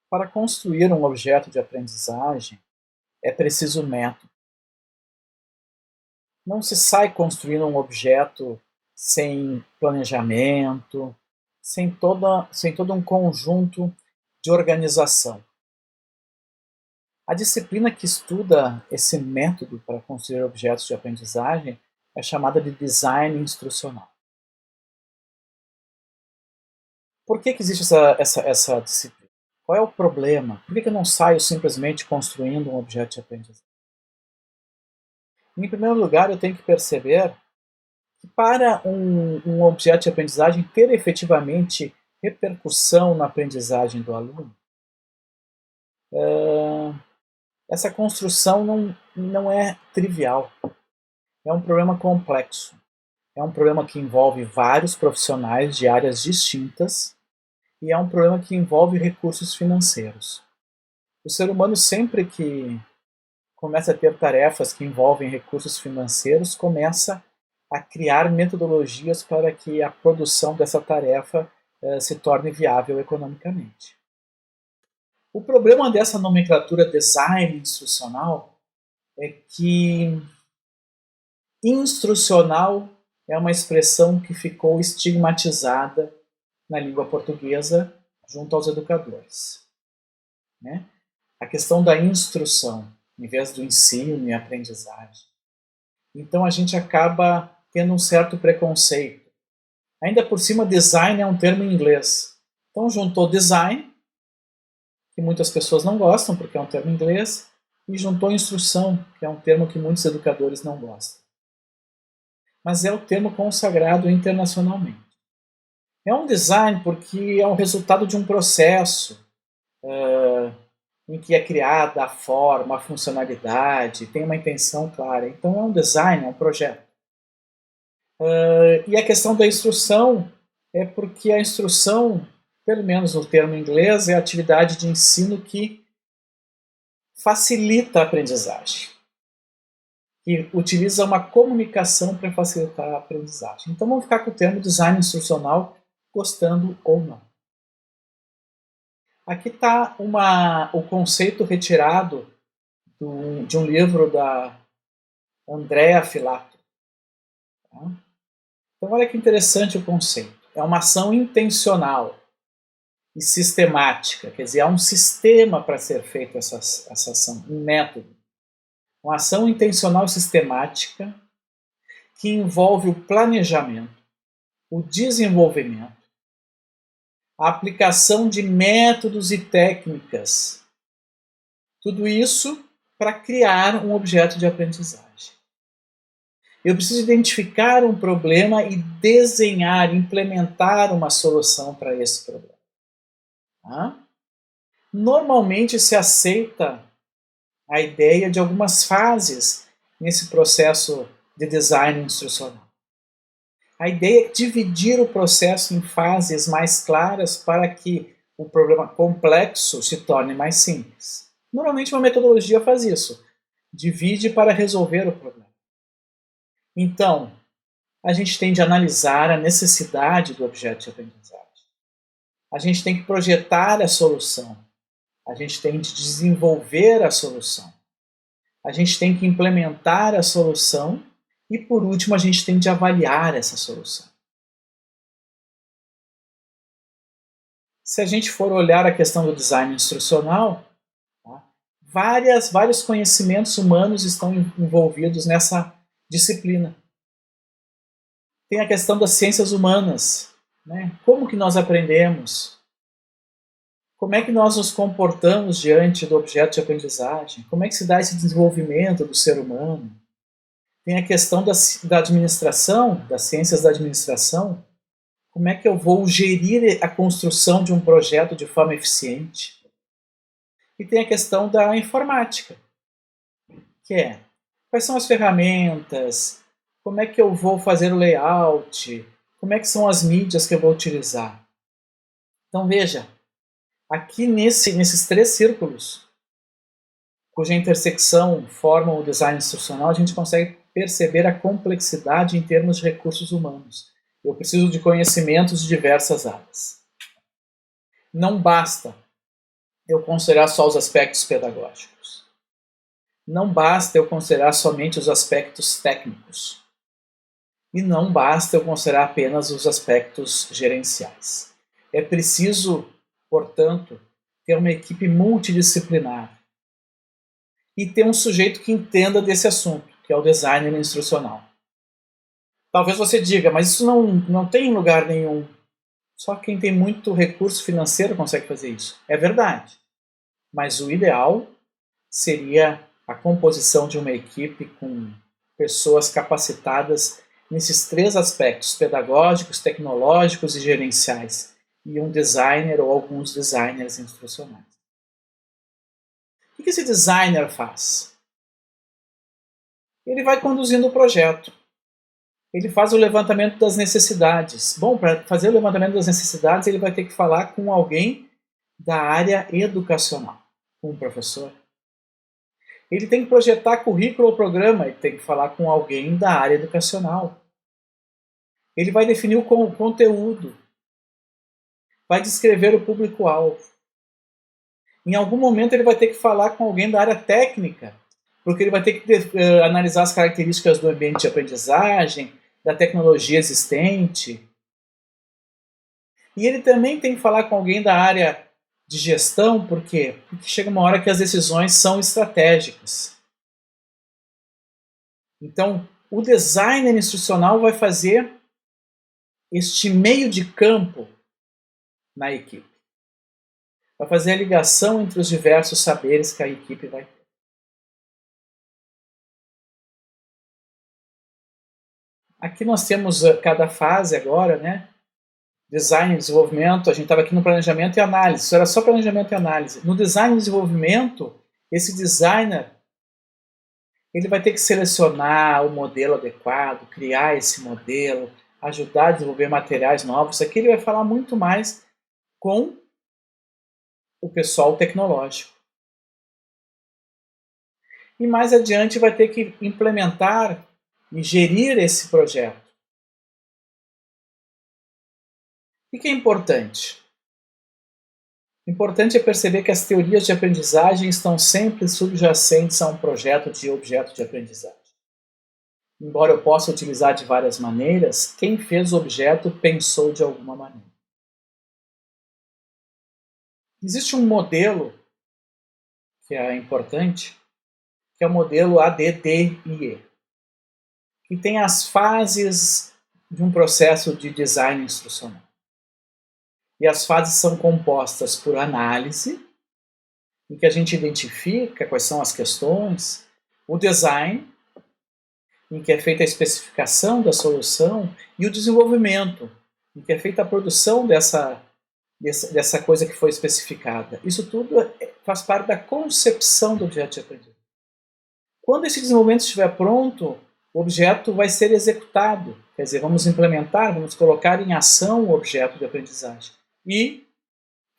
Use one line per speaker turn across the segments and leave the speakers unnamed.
Para construir um objeto de aprendizagem, é preciso método. Não se sai construindo um objeto sem planejamento, sem todo um conjunto de organização. A disciplina que estuda esse método para construir objetos de aprendizagem é chamada de design instrucional. Por que existe essa disciplina? Qual é o problema? Por que eu não saio simplesmente construindo um objeto de aprendizagem? Em primeiro lugar, eu tenho que perceber que para um objeto de aprendizagem ter efetivamente repercussão na aprendizagem do aluno, essa construção não é trivial. É um problema complexo. É um problema que envolve vários profissionais de áreas distintas e é um problema que envolve recursos financeiros. O ser humano, sempre que começa a ter tarefas que envolvem recursos financeiros, começa a criar metodologias para que a produção dessa tarefa se torne viável economicamente. O problema dessa nomenclatura design instrucional é que instrucional é uma expressão que ficou estigmatizada na língua portuguesa junto aos educadores. Né? A questão da instrução, em vez do ensino e aprendizagem. Então a gente acaba tendo um certo preconceito. Ainda por cima, design é um termo em inglês. Então juntou design, que muitas pessoas não gostam porque é um termo em inglês, e juntou instrução, que é um termo que muitos educadores não gostam. Mas é o termo consagrado internacionalmente. É um design porque é o resultado de um processo em que é criada a forma, a funcionalidade, tem uma intenção clara. Então é um design, é um projeto. E a questão da instrução é porque a instrução, pelo menos no termo inglês, é a atividade de ensino que facilita a aprendizagem, que utiliza uma comunicação para facilitar a aprendizagem. Então vamos ficar com o termo design instrucional, gostando ou não. Aqui está o conceito retirado de um livro da Andrea Filato. Tá? Então olha que interessante o conceito. É uma ação intencional e sistemática, quer dizer, há um sistema para ser feita essa ação, um método. Uma ação intencional e sistemática que envolve o planejamento, o desenvolvimento, a aplicação de métodos e técnicas. Tudo isso para criar um objeto de aprendizagem. Eu preciso identificar um problema e desenhar, implementar uma solução para esse problema. Tá? Normalmente se aceita a ideia de algumas fases nesse processo de design instrucional. A ideia é dividir o processo em fases mais claras para que o problema complexo se torne mais simples. Normalmente uma metodologia faz isso. Divide para resolver o problema. Então, a gente tem de analisar a necessidade do objeto de aprendizagem. A gente tem que projetar a solução. A gente tem de desenvolver a solução. A gente tem que implementar a solução. E, por último, a gente tem de avaliar essa solução. Se a gente for olhar a questão do design instrucional, tá, vários conhecimentos humanos estão envolvidos nessa disciplina. Tem a questão das ciências humanas. Né? Como que nós aprendemos? Como é que nós nos comportamos diante do objeto de aprendizagem? Como é que se dá esse desenvolvimento do ser humano? Tem a questão da administração, das ciências da administração. Como é que eu vou gerir a construção de um projeto de forma eficiente? E tem a questão da informática, que é quais são as ferramentas, como é que eu vou fazer o layout, como é que são as mídias que eu vou utilizar. Então veja, aqui nesses três círculos, cuja intersecção formam o design instrucional, a gente consegue perceber a complexidade em termos de recursos humanos. Eu preciso de conhecimentos de diversas áreas. Não basta eu considerar só os aspectos pedagógicos. Não basta eu considerar somente os aspectos técnicos. E não basta eu considerar apenas os aspectos gerenciais. É preciso, portanto, ter uma equipe multidisciplinar e ter um sujeito que entenda desse assunto, que é o designer instrucional. Talvez você diga, mas isso não tem em lugar nenhum. Só quem tem muito recurso financeiro consegue fazer isso. É verdade. Mas o ideal seria a composição de uma equipe com pessoas capacitadas nesses três aspectos, pedagógicos, tecnológicos e gerenciais, e um designer ou alguns designers instrucionais. O que esse designer faz? Ele vai conduzindo o projeto. Ele faz o levantamento das necessidades. Bom, para fazer o levantamento das necessidades, ele vai ter que falar com alguém da área educacional, com um professor. Ele tem que projetar currículo ou programa, ele tem que falar com alguém da área educacional. Ele vai definir o conteúdo, vai descrever o público-alvo. Em algum momento ele vai ter que falar com alguém da área técnica, porque ele vai ter que analisar as características do ambiente de aprendizagem, da tecnologia existente. E ele também tem que falar com alguém da área de gestão, por quê? Porque chega uma hora que as decisões são estratégicas. Então, o designer instrucional vai fazer este meio de campo na equipe. Vai fazer a ligação entre os diversos saberes que a equipe vai ter. Aqui nós temos cada fase agora, né? Design e desenvolvimento, a gente estava aqui no planejamento e análise, isso era só planejamento e análise. No design e desenvolvimento, esse designer ele vai ter que selecionar o modelo adequado, criar esse modelo, ajudar a desenvolver materiais novos. Aqui ele vai falar muito mais com o pessoal tecnológico. E mais adiante vai ter que implementar e gerir esse projeto. O que é importante? Importante é perceber que as teorias de aprendizagem estão sempre subjacentes a um projeto de objeto de aprendizagem. Embora eu possa utilizar de várias maneiras, quem fez o objeto pensou de alguma maneira. Existe um modelo que é importante, que é o modelo ADDIE, que tem as fases de um processo de design instrucional. E as fases são compostas por análise, em que a gente identifica quais são as questões, o design, em que é feita a especificação da solução, e o desenvolvimento, em que é feita a produção dessa coisa que foi especificada. Isso tudo faz parte da concepção do objeto de aprendizagem. Quando esse desenvolvimento estiver pronto, o objeto vai ser executado. Quer dizer, vamos implementar, vamos colocar em ação o objeto de aprendizagem e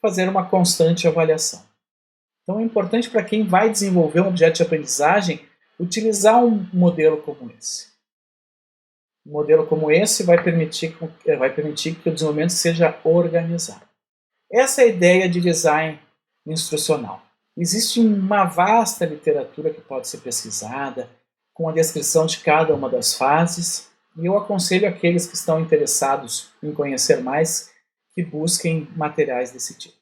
fazer uma constante avaliação. Então é importante para quem vai desenvolver um objeto de aprendizagem utilizar um modelo como esse. Um modelo como esse vai permitir que o desenvolvimento seja organizado. Essa é a ideia de design instrucional. Existe uma vasta literatura que pode ser pesquisada, com a descrição de cada uma das fases, e eu aconselho aqueles que estão interessados em conhecer mais que busquem materiais desse tipo.